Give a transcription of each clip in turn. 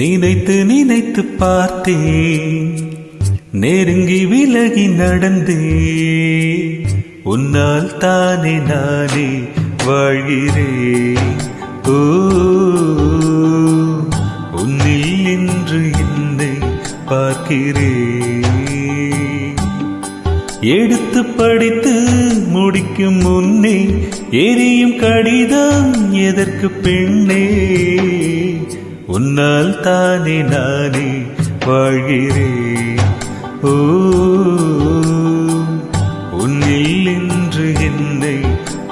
நினைத்து நினைத்து பார்த்தேன், நெருங்கி விலகி நடந்தே, உன்னால் தானே நானே வாழ்கிறேன். ஓ, உன்னில் இன்று என்னை பார்க்கிறேன். எடுத்து படித்து முடிக்கும் முன்னே எரியும் கடிதம் எதற்கு பெண்ணே, உன்னால் தானே நானே வாழ்கிறேன். ஓ, உன்னில் இன்று என்னை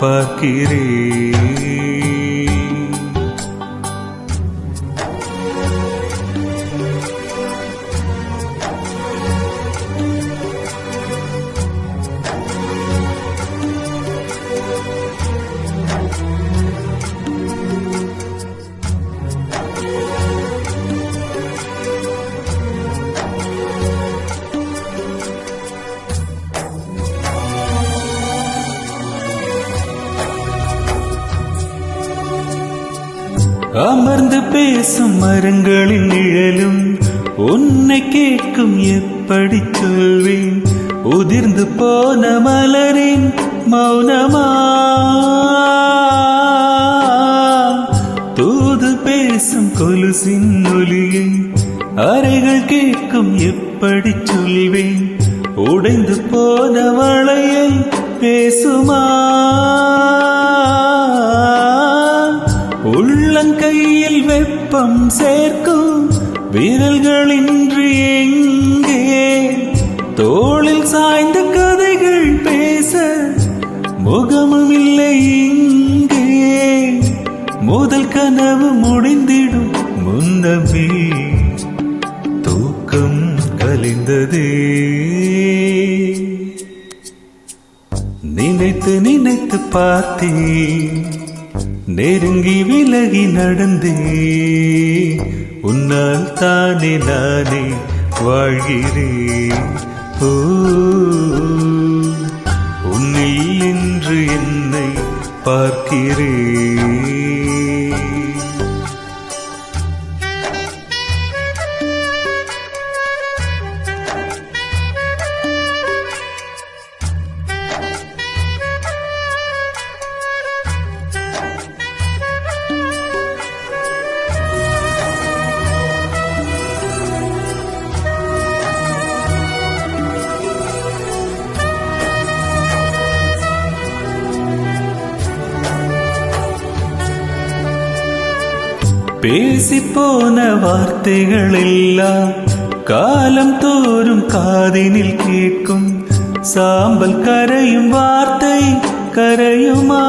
பார்க்கிறேன். அமர்ந்து பேசும் மரங்களின் நிழலும் உன்னை கேட்கும், எப்படி சொல்வேன்? உதிர்ந்து போன மலரின் மௌனமா தூது பேசும் கொலுசின் ஒலியை அறைகள் கேட்கும், எப்படி சொல்வேன்? உடைந்து போன வளையை பேசுமா உள்ளங்கையில் வெப்பம் சேர்க்கும் விரல்களின்றி எங்கே? தோளில் சாய்ந்த கதைகள் பேச முகமும் இல்லை இங்கே. முதல் கனவு முடிந்திடும் முன்னமே தூக்கம் கலைந்ததே. நினைத்து நினைத்து பார்த்தேன், நெருங்கி விலகி நடந்தே, உன்னால் தானே நானே வாழ்கிறேன். ஓ, உன்னில் இன்று என்னை பார்க்கிறேன். பேசிப்போன வார்த்தைகள் எல்லாம் காலம் தோறும் காதினில் கேட்கும். சாம்பல் கரையும் வார்த்தை கரையுமா?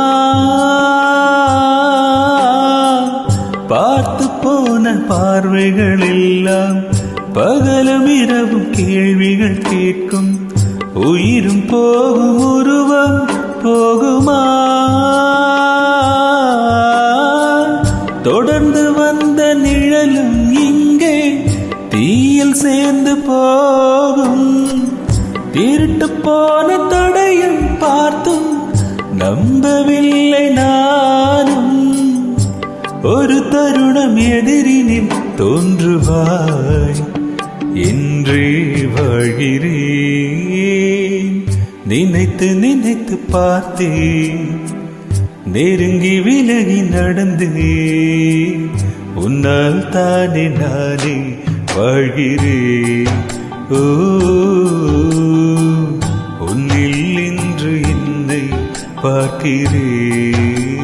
பார்த்து போன பார்வைகள் எல்லாம் பகலும் இரவும் கேள்விகள் கேட்கும். உயிரும் போகும் உருவம் போகுமா? தொடர்ந்து வந்த நிழலும் இங்கே தீயில் சேர்ந்து போகும். திருட்டு போன தடையும் பார்த்தும் நம்பவில்லை நானும். ஒரு தருணம் எதிரினில் தோன்றுவாய் என்றே வாழ்கிறேன். நினைத்து நினைத்து பார்த்தேன், நெருங்கி விலகி நடந்தே, உன்னால் தானே நானே வாழ்கிறேன். ஓ, உன்னில் இன்று என்னை பார்க்கிறேன்.